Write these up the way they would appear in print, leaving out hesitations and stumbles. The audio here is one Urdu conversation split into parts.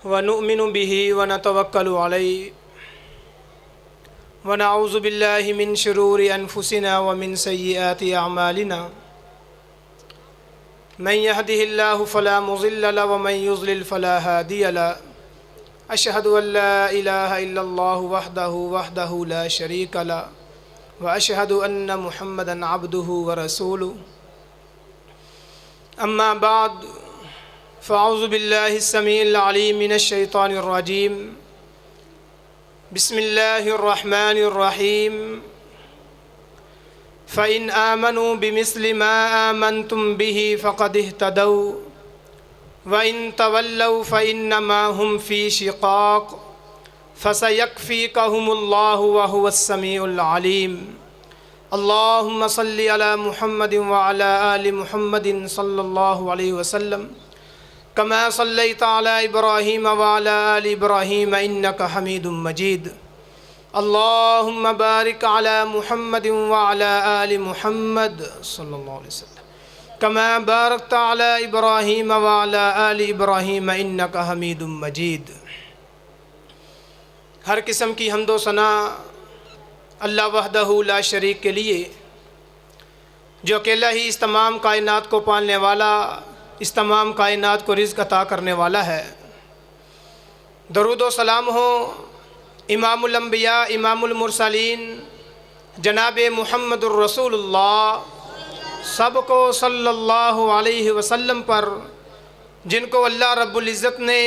ونؤمن به ونتوكل عليه ونعوذ بالله من شرور أنفسنا ومن سيئات أعمالنا من يهده الله فلا مضل له ومن يضلل فلا هادي له أشهد أن لا إله إلا الله وحده لا شريك له وأشهد أن محمدا عبده ورسوله أما بعد فأعوذ بالله السميع العليم من الشيطان الرجيم بسم الله الرحمن الرحيم فإن آمنوا بمثل ما آمنتم به فقد اهتدوا وإن تولوا فإنما هم في شقاق فسيكفيكهم الله وهو السميع العليم اللهم صل على محمد وعلى آل محمد صلى الله عليه وسلم كما صليت على إبراهيم وعلى آل إبراهيم إنك حميد مجيد اللهم بارك على محمد وعلى آل محمد صلى الله عليه وسلم كما باركت على إبراهيم وعلى آل إبراهيم إنك حميد مجيد۔ ہر قسم کی حمد و ثنا اللہ وحدہ لا شریک کے لیے، جو اکیلا ہی اس تمام کائنات کو پالنے والا، اس تمام کائنات کو رزق عطا کرنے والا ہے۔ درود و سلام ہو امام الانبیاء امام المرسلین جناب محمد الرسول اللہ سب کو صلی اللہ علیہ وسلم پر، جن کو اللہ رب العزت نے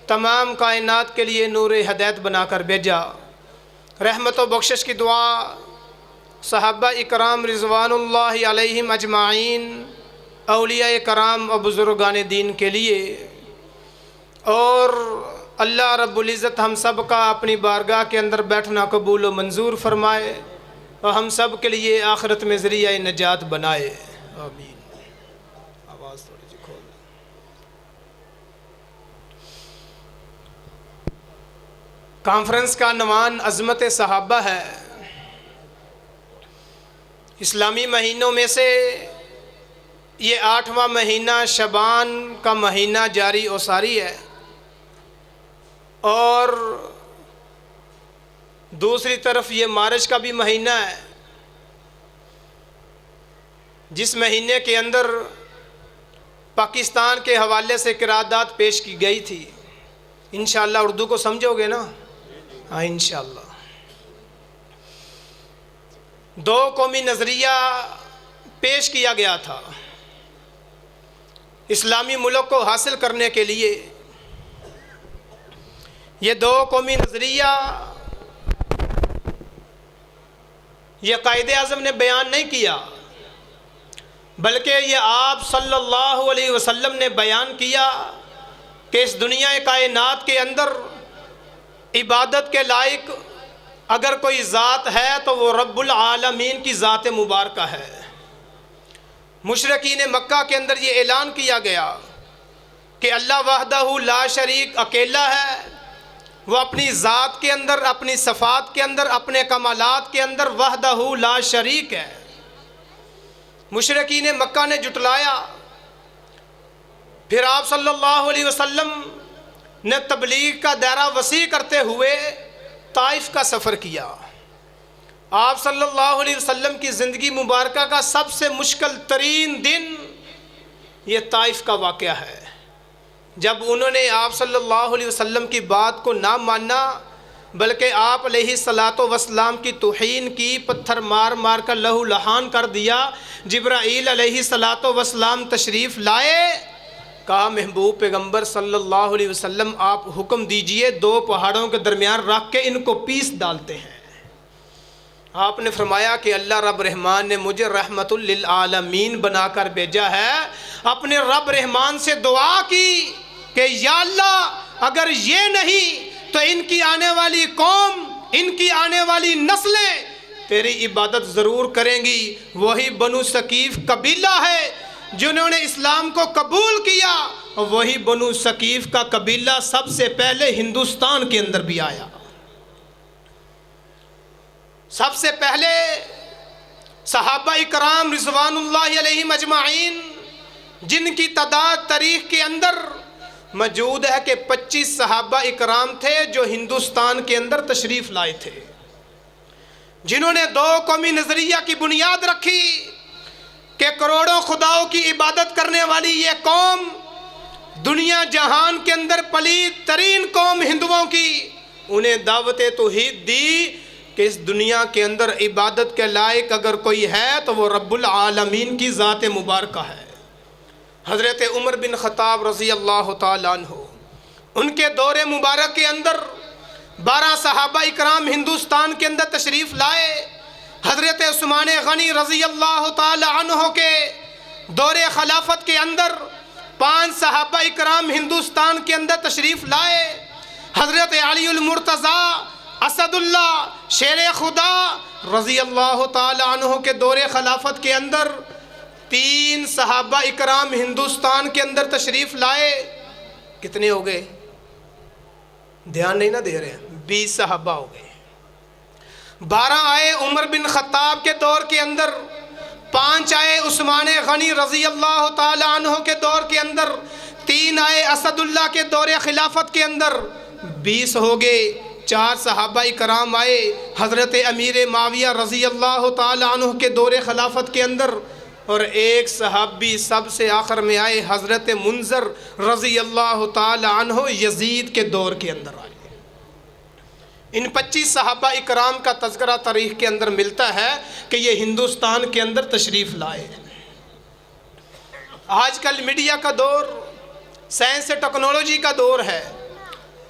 تمام کائنات کے لیے نور ہدایت بنا کر بھیجا۔ رحمت و بخشش کی دعا صحابہ اکرام رضوان اللہ علیہم اجمعین، اولیاء کرام و بزرگان دین کے لیے، اور اللہ رب العزت ہم سب کا اپنی بارگاہ کے اندر بیٹھنا قبول و منظور فرمائے اور ہم سب کے لیے آخرت میں ذریعہ نجات بنائے، آمین۔ آواز تھوڑی سی کھول۔ کانفرنس کا عنوان عظمت صحابہ ہے۔ اسلامی مہینوں میں سے یہ 8واں مہینہ شعبان کا مہینہ جاری و ساری ہے، اور دوسری طرف یہ مارچ کا بھی مہینہ ہے، جس مہینے کے اندر پاکستان کے حوالے سے قرارداد پیش کی گئی تھی۔ انشاءاللہ اردو کو سمجھو گے نا؟ ہاں انشاءاللہ۔ دو قومی نظریہ پیش کیا گیا تھا اسلامی ملک کو حاصل کرنے کے لیے۔ یہ دو قومی نظریہ یہ قائد اعظم نے بیان نہیں کیا، بلکہ یہ آپ صلی اللہ علیہ وسلم نے بیان کیا کہ اس دنیا کائنات کے اندر عبادت کے لائق اگر کوئی ذات ہے تو وہ رب العالمین کی ذات مبارکہ ہے۔ مشرکین مکہ کے اندر یہ اعلان کیا گیا کہ اللہ وحدہ لا شریک اکیلا ہے، وہ اپنی ذات کے اندر، اپنی صفات کے اندر، اپنے کمالات کے اندر وحدہ لا شریک ہے۔ مشرکین مکہ نے جھٹلایا، پھر آپ صلی اللہ علیہ وسلم نے تبلیغ کا دائرہ وسیع کرتے ہوئے طائف کا سفر کیا۔ آپ صلی اللہ علیہ وسلم کی زندگی مبارکہ کا سب سے مشکل ترین دن یہ طائف کا واقعہ ہے، جب انہوں نے آپ صلی اللہ علیہ وسلم کی بات کو نہ مانا، بلکہ آپ علیہ الصلاۃ والسلام کی توہین کی، پتھر مار مار کر لہو لہان کر دیا۔ جبرائیل علیہ الصلاۃ والسلام تشریف لائے، کہا محبوب پیغمبر صلی اللہ علیہ وسلم آپ حکم دیجئے، دو پہاڑوں کے درمیان رکھ کے ان کو پیس ڈالتے ہیں۔ آپ نے فرمایا کہ اللہ رب رحمان نے مجھے رحمت للعالمین بنا کر بھیجا ہے۔ اپنے رب رحمان سے دعا کی کہ یا اللہ اگر یہ نہیں تو ان کی آنے والی قوم، ان کی آنے والی نسلیں تیری عبادت ضرور کریں گی۔ وہی بنو ثقیف قبیلہ ہے جنہوں نے اسلام کو قبول کیا، اور وہی بنو ثقیف کا قبیلہ سب سے پہلے ہندوستان کے اندر بھی آیا۔ سب سے پہلے صحابہ اکرام رضوان اللہ علیہم اجمعین، جن کی تعداد تاریخ کے اندر موجود ہے کہ 25 صحابہ اکرام تھے جو ہندوستان کے اندر تشریف لائے تھے، جنہوں نے دو قومی نظریہ کی بنیاد رکھی کہ کروڑوں خداؤں کی عبادت کرنے والی یہ قوم دنیا جہان کے اندر پلید ترین قوم ہندوؤں کی، انہیں دعوت توحید دی کہ اس دنیا کے اندر عبادت کے لائق اگر کوئی ہے تو وہ رب العالمین کی ذات مبارکہ ہے۔ حضرت عمر بن خطاب رضی اللہ تعالیٰ عنہ، ان کے دور مبارک کے اندر 12 صحابہ اکرام ہندوستان کے اندر تشریف لائے۔ حضرت عثمان غنی رضی اللہ تعالیٰ عنہ کے دور خلافت کے اندر 5 صحابہ اکرام ہندوستان کے اندر تشریف لائے۔ حضرت علی المرتضیٰ اسد اللہ شیر خدا رضی اللہ تعالیٰ عنہ کے دور خلافت کے اندر 3 صحابہ اکرام ہندوستان کے اندر تشریف لائے۔ کتنے ہو گئے؟ دھیان نہیں نہ دے رہے ہیں، 20 صحابہ ہو گئے۔ 12 آئے عمر بن خطاب کے دور کے اندر، 5 آئے عثمان غنی رضی اللہ تعالیٰ عنہ کے دور کے اندر، 3 آئے اسد اللہ کے دور خلافت کے اندر، 20 ہو گئے۔ 4 صحابہ اکرام آئے حضرت امیر معاویہ رضی اللہ تعالیٰ عنہ کے دور خلافت کے اندر، اور 1 صحابی سب سے آخر میں آئے حضرت منذر رضی اللہ تعالیٰ عنہ یزید کے دور کے اندر آئے۔ ان 25 صحابہ اکرام کا تذکرہ تاریخ کے اندر ملتا ہے کہ یہ ہندوستان کے اندر تشریف لائے۔ آج کل میڈیا کا دور، سائنس ٹیکنالوجی کا دور ہے،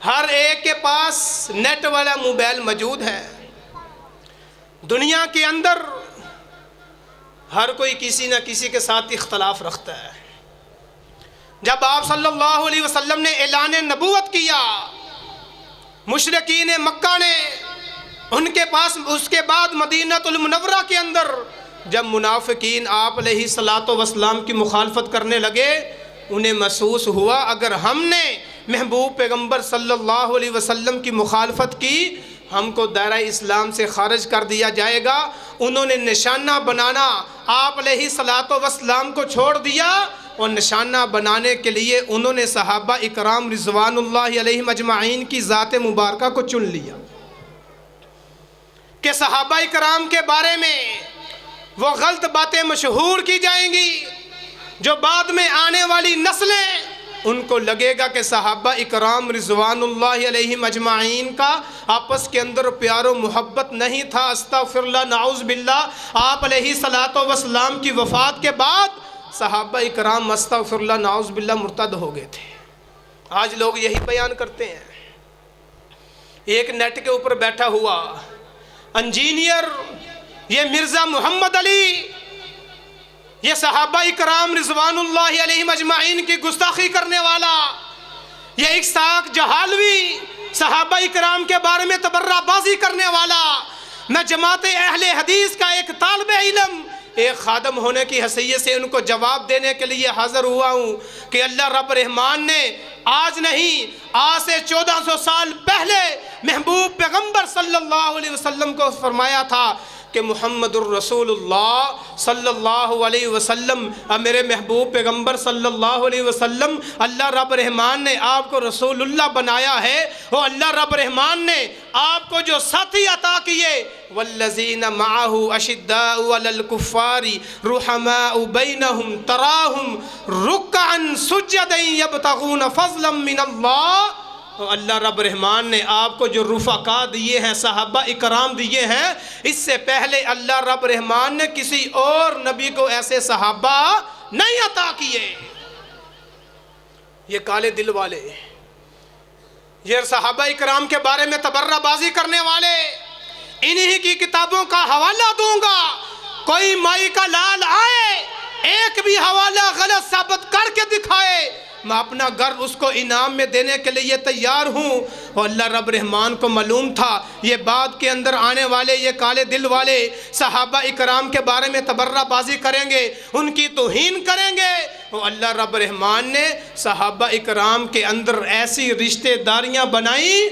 ہر ایک کے پاس نیٹ والا موبائل موجود ہے۔ دنیا کے اندر ہر کوئی کسی نہ کسی کے ساتھ اختلاف رکھتا ہے۔ جب آپ صلی اللہ علیہ وسلم نے اعلان نبوت کیا، مشرکین مکہ نے، ان کے پاس اس کے بعد مدینہ المنورہ کے اندر جب منافقین آپ علیہ الصلاۃ والسلام کی مخالفت کرنے لگے، انہیں محسوس ہوا اگر ہم نے محبوب پیغمبر صلی اللہ علیہ وسلم کی مخالفت کی، ہم کو دائرہ اسلام سے خارج کر دیا جائے گا۔ انہوں نے نشانہ بنانا آپ علیہ الصلاۃ والسلام کو چھوڑ دیا، اور نشانہ بنانے کے لیے انہوں نے صحابہ اکرام رضوان اللہ علیہم اجمعین کی ذات مبارکہ کو چن لیا کہ صحابہ اکرام کے بارے میں وہ غلط باتیں مشہور کی جائیں گی جو بعد میں آنے والی نسلیں ان کو لگے گا کہ صحابہ اکرام رضوان اللہ علیہم اجمعین کا آپس کے اندر پیار و محبت نہیں تھا۔ استغفر اللہ، نعوذ باللہ۔ آپ علیہ الصلاۃ والسلام کی وفات کے بعد صحابہ اکرام استغفر اللہ نعوذ باللہ مرتد ہو گئے تھے۔ آج لوگ یہی بیان کرتے ہیں۔ ایک نیٹ کے اوپر بیٹھا ہوا انجینئر، یہ مرزا محمد علی، یہ صحابہ اکرام رضوان اللہ علیہم اجمعین کی گستاخی کرنے والا، یہ اسحاق جہالوی صحابہ اکرام کے بارے میں تبرہ بازی کرنے والا، میں جماعت اہل حدیث کا ایک طالب علم، ایک خادم ہونے کی حیثیت سے ان کو جواب دینے کے لیے حاضر ہوا ہوں کہ اللہ رب رحمان نے آج نہیں، آج سے 1400 سال پہلے محبوب پیغمبر صلی اللہ علیہ وسلم کو فرمایا تھا کہ محمد الرسول اللہ صلی اللہ علیہ وسلم، میرے محبوب پیغمبر صلی اللہ علیہ وسلم، اللہ رب رحمان نے آپ کو رسول اللہ بنایا ہے، اور اللہ رب رحمان نے آپ کو جو ساتھی عطا کیے، والذین معہ اشداء علی الکفار رحماء بینہم تراہم رکعا سجدا یبتغون فضلا من اللہ، اللہ رب رحمان نے آپ کو جو رفقا دیے ہیں، صحابہ اکرام دیے ہیں، اس سے پہلے اللہ رب رحمان نے کسی اور نبی کو ایسے صحابہ نہیں عطا کیے۔ یہ کالے دل والے، یہ صحابہ اکرام کے بارے میں تبرہ بازی کرنے والے، انہی کی کتابوں کا حوالہ دوں گا، کوئی مائی کا لال آئے ایک بھی حوالہ غلط ثابت کر کے دکھائے، میں اپنا گھر اس کو انعام میں دینے کے لیے تیار ہوں۔ اور اللہ رب رحمان کو معلوم تھا یہ بعد کے اندر آنے والے یہ کالے دل والے صحابہ اکرام کے بارے میں تبرہ بازی کریں گے، ان کی توہین کریں گے، اور اللہ رب رحمان نے صحابہ اکرام کے اندر ایسی رشتہ داریاں بنائیں،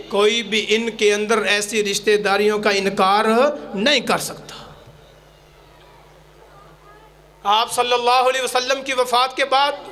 کوئی بھی ان کے اندر ایسی رشتہ داریوں کا انکار نہیں کر سکتا۔ آپ صلی اللہ علیہ وسلم کی وفات کے بعد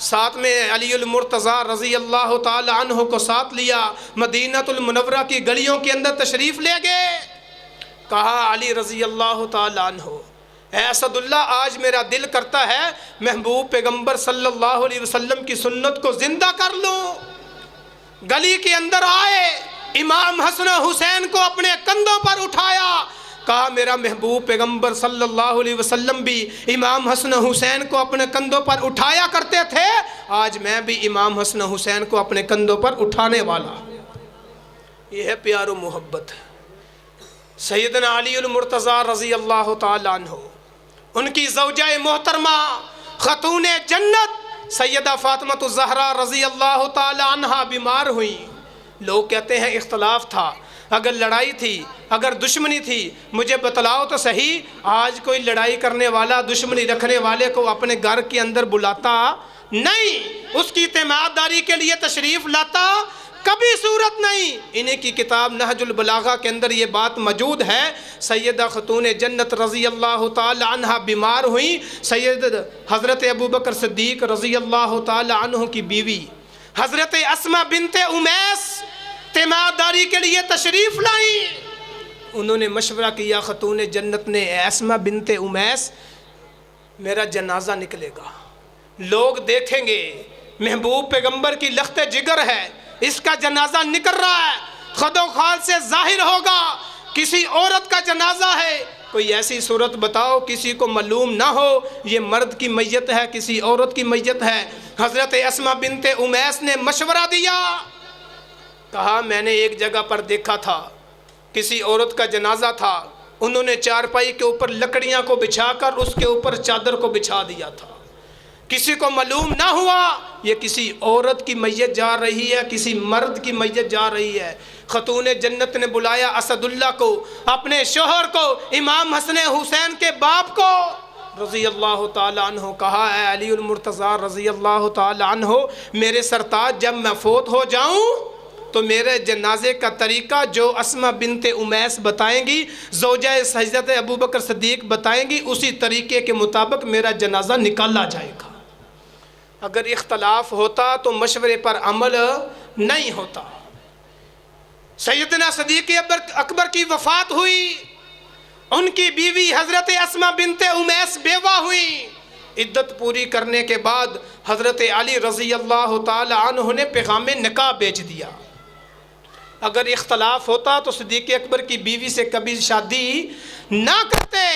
ساتھ میں علی المرتضیٰ رضی اللہ تعالی عنہ کو ساتھ لیا، مدینہ المنورہ کی گلیوں کے اندر تشریف لے گئے۔ کہا علی رضی اللہ تعالی عنہ، اے اسد اللہ، آج میرا دل کرتا ہے محبوب پیغمبر صلی اللہ علیہ وسلم کی سنت کو زندہ کر لوں۔ گلی کے اندر آئے، امام حسن حسین کو اپنے کندھوں پر اٹھایا، کہا میرا محبوب پیغمبر صلی اللہ علیہ وسلم بھی امام حسن حسین کو اپنے کندھوں پر اٹھایا کرتے تھے، آج میں بھی امام حسن حسین کو اپنے کندھوں پر اٹھانے والا۔ یہ ہے پیار و محبت۔ سیدنا علی المرتضیٰ رضی اللہ تعالیٰ عنہ، ان کی زوجہ محترمہ خاتون جنت سیدہ فاطمہ الزہرا رضی اللہ تعالیٰ عنہ بیمار ہوئیں۔ لوگ کہتے ہیں اختلاف تھا، اگر لڑائی تھی، اگر دشمنی تھی، مجھے بتلاؤ تو صحیح، آج کوئی لڑائی کرنے والا، دشمنی رکھنے والے کو اپنے گھر کے اندر بلاتا نہیں، اس کی تیمارداری کے لیے تشریف لاتا کبھی صورت نہیں۔ انہیں کی کتاب نہج البلاغہ کے اندر یہ بات موجود ہے۔ سیدہ خاتون جنت رضی اللہ تعالی عنہ بیمار ہوئیں، سید حضرت ابوبکر صدیق رضی اللہ تعالی عنہ کی بیوی حضرت اسماء بنت امیس تیمارداری کے لیے تشریف لائیں۔ انہوں نے مشورہ کیا خاتون جنت نے، اے اسماء بنت امیس، میرا جنازہ نکلے گا، لوگ دیکھیں گے، محبوب پیغمبر کی لخت جگر ہے، اس کا جنازہ نکل رہا ہے، خد و خال سے ظاہر ہوگا کسی عورت کا جنازہ ہے، کوئی ایسی صورت بتاؤ کسی کو معلوم نہ ہو یہ مرد کی میت ہے، کسی عورت کی میت ہے۔ حضرت اسماء بنت امیس نے مشورہ دیا، کہا میں نے ایک جگہ پر دیکھا تھا، کسی عورت کا جنازہ تھا، انہوں نے چارپائی کے اوپر لکڑیاں کو بچھا کر اس کے اوپر چادر کو بچھا دیا تھا، کسی کو معلوم نہ ہوا یہ کسی عورت کی میت جا رہی ہے، کسی مرد کی میت جا رہی ہے۔ خاتون جنت نے بلایا اسد اللہ کو، اپنے شوہر کو، امام حسن حسین کے باپ کو رضی اللہ تعالی عنہ، کہا اے علی المرتضیٰ رضی اللہ تعالی عنہ، میرے سرتاج جب میں فوت ہو جاؤں تو میرے جنازے کا طریقہ جو اسماء بنت امیس بتائیں گی، زوجہ حضرت ابوبکر صدیق بتائیں گی، اسی طریقے کے مطابق میرا جنازہ نکالا جائے گا۔ اگر اختلاف ہوتا تو مشورے پر عمل نہیں ہوتا۔ سیدنا صدیق اکبر کی وفات ہوئی، ان کی بیوی حضرت اسماء بنت امیس بیوہ ہوئی، عدت پوری کرنے کے بعد حضرت علی رضی اللہ تعالی عنہ نے پیغام نکاح بھیج دیا۔ اگر اختلاف ہوتا تو صدیق اکبر کی بیوی سے کبھی شادی نہ کرتے۔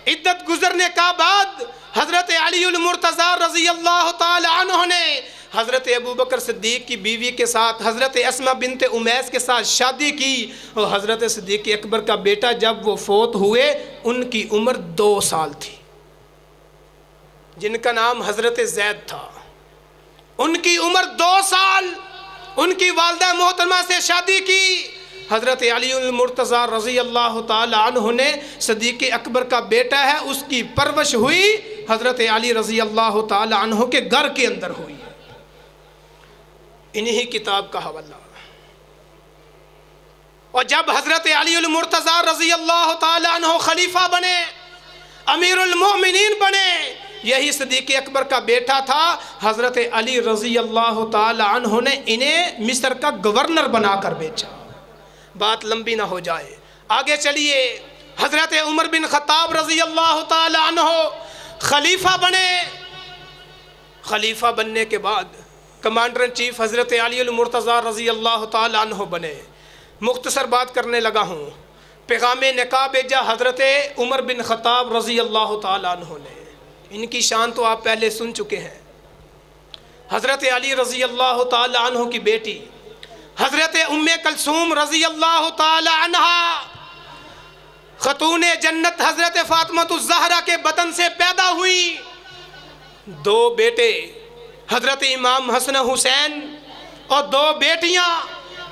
عدت گزرنے کا بعد حضرت علی المرتضیٰ رضی اللہ تعالی عنہ نے حضرت ابوبکر صدیق کی بیوی کے ساتھ حضرت اسماء بنت امیس کے ساتھ شادی کی، اور حضرت صدیق اکبر کا بیٹا جب وہ فوت ہوئے ان کی عمر 2 سال تھی، جن کا نام حضرت زید تھا، ان کی عمر 2 سال، ان کی والدہ محترمہ سے شادی کی۔ حضرت علی المرتضیٰ رضی اللہ تعالی عنہ نے، صدیق اکبر کا بیٹا ہے، اس کی پرورش ہوئی حضرت علی رضی اللہ تعالی عنہ کے گھر کے اندر ہوئی۔ انہی کتاب کا حوالہ۔ اور جب حضرت علی المرتضیٰ رضی اللہ تعالی عنہ خلیفہ بنے، امیر المومنین بنے، یہی صدیق اکبر کا بیٹا تھا، حضرت علی رضی اللہ تعالی عنہ نے انہیں مصر کا گورنر بنا کر بھیجا۔ بات لمبی نہ ہو جائے، آگے چلیے۔ حضرت عمر بن خطاب رضی اللہ تعالی عنہ خلیفہ بنے۔ خلیفہ بننے کے بعد کمانڈر ان چیف حضرت علی المرتضیٰ رضی اللہ تعالی عنہ بنے۔ مختصر بات کرنے لگا ہوں، پیغام نکاح بھیجا حضرت عمر بن خطاب رضی اللہ تعالی عنہ نے۔ ان کی شان تو آپ پہلے سن چکے ہیں۔ حضرت علی رضی اللہ تعالی عنہ کی بیٹی حضرت ام کلثوم رضی اللہ تعالی عنہ، خاتون جنت حضرت فاطمہ الزہرا کے بدن سے پیدا ہوئی۔ 2 بیٹے حضرت امام حسن حسین اور 2 بیٹیاں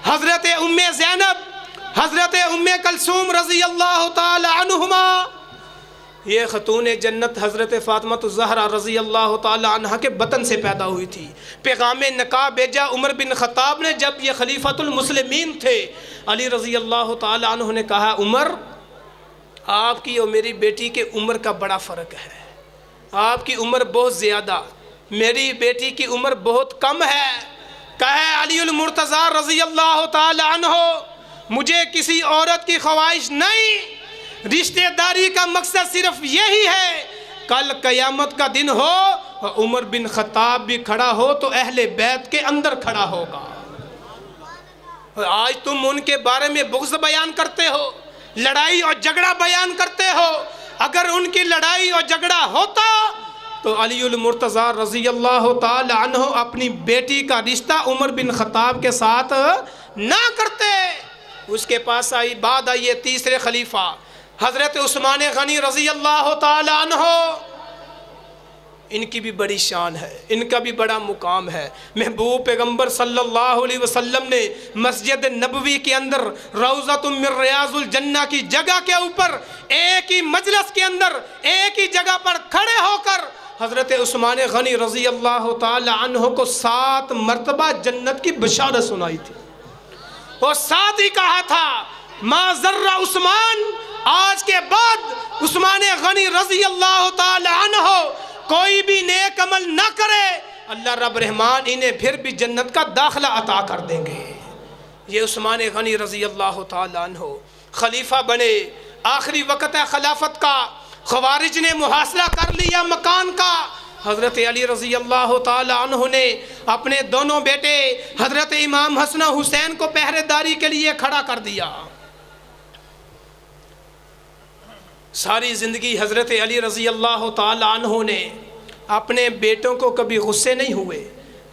حضرت ام زینب، حضرت ام کلثوم رضی اللہ تعالی عنہما۔ یہ خاتون جنت حضرت فاطمہ الزہرا رضی اللہ تعالی عنہ کے بطن سے پیدا ہوئی تھی۔ پیغام نکاح بھیجا عمر بن خطاب نے، جب یہ خلیفۃ المسلمین تھے۔ علی رضی اللہ تعالی عنہ نے کہا، عمر، آپ کی اور میری بیٹی کے عمر کا بڑا فرق ہے، آپ کی عمر بہت زیادہ، میری بیٹی کی عمر بہت کم ہے۔ کہے علی المرتضیٰ رضی اللہ تعالی عنہ مجھے کسی عورت کی خواہش نہیں، رشتہ داری کا مقصد صرف یہی ہے کل قیامت کا دن ہو اور عمر بن خطاب بھی کھڑا ہو تو اہل بیت کے اندر کھڑا ہوگا۔ آج تم ان کے بارے میں بغض بیان کرتے ہو، لڑائی اور جھگڑا بیان کرتے ہو۔ اگر ان کی لڑائی اور جھگڑا ہوتا تو علی المرتضیٰ رضی اللہ تعالی عنہ اپنی بیٹی کا رشتہ عمر بن خطاب کے ساتھ نہ کرتے۔ اس کے پاس بعد آئیے تیسرے خلیفہ حضرت عثمان غنی رضی اللہ تعالی عنہ، ان کی بھی بڑی شان ہے، ان کا بھی بڑا مقام ہے۔ محبوب پیغمبر صلی اللہ علیہ وسلم نے مسجد نبوی کے اندر روضۃ من ریاض الجنہ کی جگہ کے اوپر ایک ہی مجلس کے اندر ایک ہی جگہ پر کھڑے ہو کر حضرت عثمان غنی رضی اللہ تعالی عنہ کو 7 مرتبہ جنت کی بشارت سنائی تھی، اور ساتھ ہی کہا تھا ما ذر عثمان، آج کے بعد عثمان غنی رضی اللہ تعالی عنہ کوئی بھی نیک عمل نہ کرے اللہ رب رحمان انہیں پھر بھی جنت کا داخلہ عطا کر دیں گے۔ یہ عثمان غنی رضی اللہ تعالی عنہ خلیفہ بنے، آخری وقت ہے خلافت کا، خوارج نے محاصرہ کر لیا مکان کا۔ حضرت علی رضی اللہ تعالی عنہ نے اپنے دونوں بیٹے حضرت امام حسن و حسین کو پہرے داری کے لیے کھڑا کر دیا۔ ساری زندگی حضرت علی رضی اللہ تعالی عنہ نے اپنے بیٹوں کو کبھی غصے نہیں ہوئے،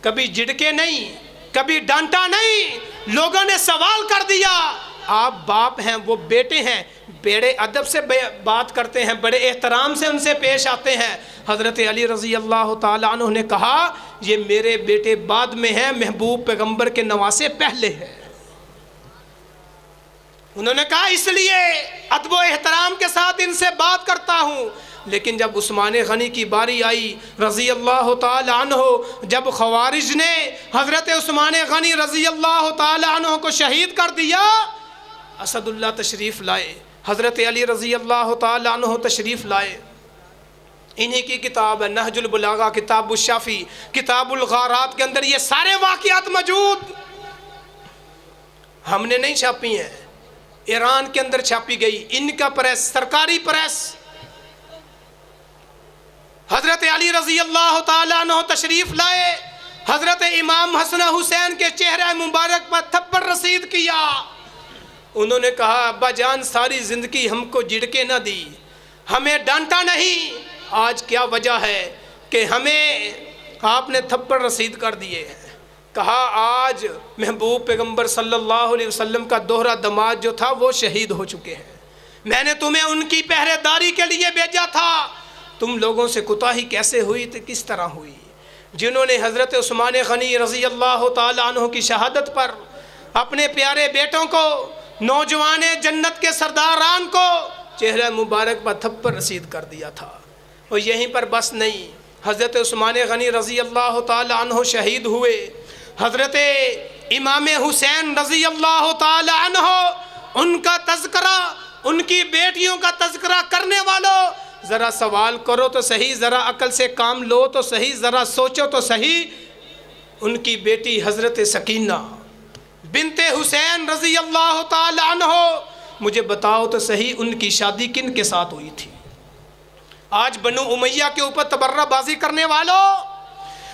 کبھی جھڑکے نہیں، کبھی ڈانٹا نہیں۔ لوگوں نے سوال کر دیا آپ باپ ہیں وہ بیٹے ہیں، بڑے ادب سے بات کرتے ہیں، بڑے احترام سے ان سے پیش آتے ہیں۔ حضرت علی رضی اللہ تعالی عنہ نے کہا یہ میرے بیٹے بعد میں ہیں، محبوب پیغمبر کے نواسے پہلے ہیں۔ انہوں نے کہا اس لیے ادب و احترام کے ساتھ ان سے بات کرتا ہوں۔ لیکن جب عثمان غنی کی باری آئی رضی اللہ تعالی عنہ، جب خوارج نے حضرت عثمان غنی رضی اللہ تعالی عنہ کو شہید کر دیا، اسد اللہ تشریف لائے، حضرت علی رضی اللہ تعالی عنہ تشریف لائے۔ انہی کی کتاب ہے نہج البلاغہ، کتاب الشافی، کتاب الغارات کے اندر یہ سارے واقعات موجود، ہم نے نہیں چھاپی ہیں، ایران کے اندر چھاپی گئی، ان کا پریس، سرکاری پریس۔ حضرت علی رضی اللہ تعالیٰ عنہ تشریف لائے، حضرت امام حسن حسین کے چہرہ مبارک پر تھپڑ رسید کیا۔ انہوں نے کہا ابا جان ساری زندگی ہم کو جھڑکے نہ دی، ہمیں ڈانٹا نہیں، آج کیا وجہ ہے کہ ہمیں آپ نے تھپڑ رسید کر دیے ہیں؟ کہا آج محبوب پیغمبر صلی اللہ علیہ وسلم کا دوہرا دماد جو تھا وہ شہید ہو چکے ہیں، میں نے تمہیں ان کی پہرے داری کے لیے بھیجا تھا، تم لوگوں سے کوتاہی کیسے ہوئی تو کس طرح ہوئی؟ جنہوں نے حضرت عثمان غنی رضی اللہ تعالی عنہ کی شہادت پر اپنے پیارے بیٹوں کو، نوجوان جنت کے سرداران کو چہرہ مبارک پر تھپڑ رسید کر دیا تھا۔ اور یہیں پر بس نہیں، حضرت عثمان غنی رضی اللہ تعالی عنہ شہید ہوئے، حضرت امام حسین رضی اللہ تعالی عنہ ان کا تذکرہ، ان کی بیٹیوں کا تذکرہ کرنے والوں ذرا سوال کرو تو صحیح، ذرا عقل سے کام لو تو صحیح، ذرا سوچو تو صحیح۔ ان کی بیٹی حضرت سکینہ بنت حسین رضی اللہ تعالی عنہ، مجھے بتاؤ تو صحیح ان کی شادی کن کے ساتھ ہوئی تھی؟ آج بنو امیہ کے اوپر تبرہ بازی کرنے والوں،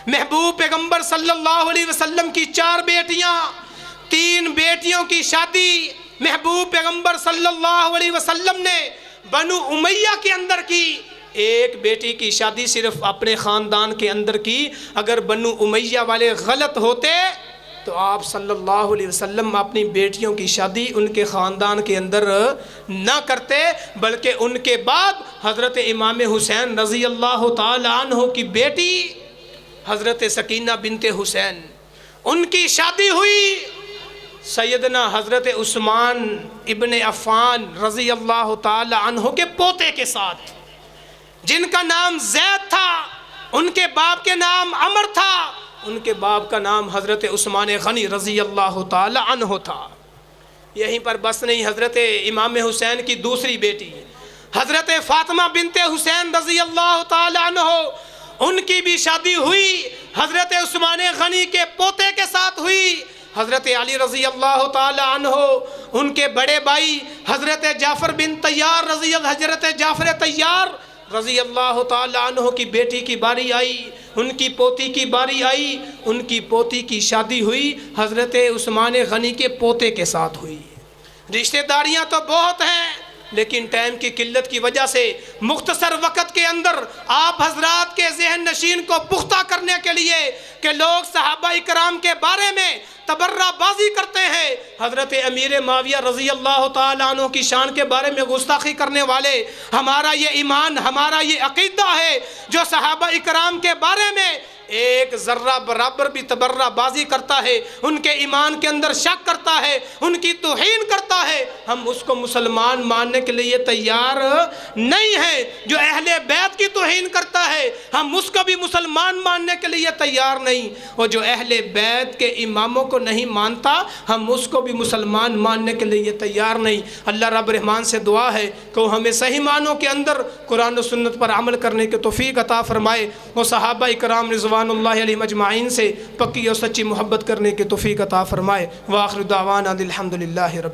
محبوب پیغمبر صلی اللہ علیہ وسلم کی 4 بیٹیاں، 3 بیٹیوں کی شادی محبوب پیغمبر صلی اللہ علیہ وسلم نے بنو امیہ کے اندر کی، ایک بیٹی کی شادی صرف اپنے خاندان کے اندر کی۔ اگر بنو امیہ والے غلط ہوتے تو آپ صلی اللہ علیہ وسلم اپنی بیٹیوں کی شادی ان کے خاندان کے اندر نہ کرتے، بلکہ ان کے بعد حضرت امام حسین رضی اللہ تعالی عنہ کی بیٹی حضرت سکینہ بنت حسین، ان کی شادی ہوئی سیدنا حضرت عثمان ابن عفان رضی اللہ تعالی عنہ کے پوتے کے ساتھ، جن کا نام زید تھا، ان کے باپ کے نام عمر تھا، ان کے باپ کا نام حضرت عثمان غنی رضی اللہ تعالی عنہ تھا۔ یہیں پر بس نہیں، حضرت امام حسین کی دوسری بیٹی حضرت فاطمہ بنت حسین رضی اللہ تعالی عنہ، ان کی بھی شادی ہوئی حضرت عثمان غنی کے پوتے کے ساتھ ہوئی، حضرت علی رضی اللہ تعالی عنہ، ان کے بڑے بھائی حضرت جعفر بن طیار حضرت جعفر طیار رضی اللہ تعالی عنہ کی بیٹی کی باری آئی، ان کی پوتی کی باری آئی، ان کی پوتی کی شادی ہوئی حضرت عثمان غنی کے پوتے کے ساتھ ہوئی۔ رشتہ داریاں تو بہت ہیں، لیکن ٹائم کی قلت کی وجہ سے مختصر وقت کے اندر آپ حضرات کے ذہن نشین کو پختہ کرنے کے لیے کہ لوگ صحابہ اکرام کے بارے میں تبرہ بازی کرتے ہیں، حضرت امیر معاویہ رضی اللہ تعالیٰ عنہ کی شان کے بارے میں گستاخی کرنے والے، ہمارا یہ ایمان، ہمارا یہ عقیدہ ہے جو صحابہ اکرام کے بارے میں ایک ذرہ برابر بھی تبرہ بازی کرتا ہے، ان کے ایمان کے اندر شک کرتا ہے، ان کی توہین کرتا ہے، ہم اس کو مسلمان ماننے کے لیے تیار نہیں ہیں۔ جو اہل بیت کی توہین کرتا ہے ہم اس کو بھی مسلمان ماننے کے لیے تیار نہیں، اور جو اہل بیت کے اماموں کو نہیں مانتا ہم اس کو بھی مسلمان ماننے کے لیے تیار نہیں۔ اللہ رب الرحمن سے دعا ہے کہ وہ ہمیں صحیح معنوں کے اندر قرآن و سنت پر عمل کرنے کی توفیق عطا فرمائے، اور صحابہ اکرام رضوان اللہ علیہ مجمعین سے پکی اور سچی محبت کرنے کی توفیق عطا فرمائے۔ وآخر دعوانا الحمدللہ رب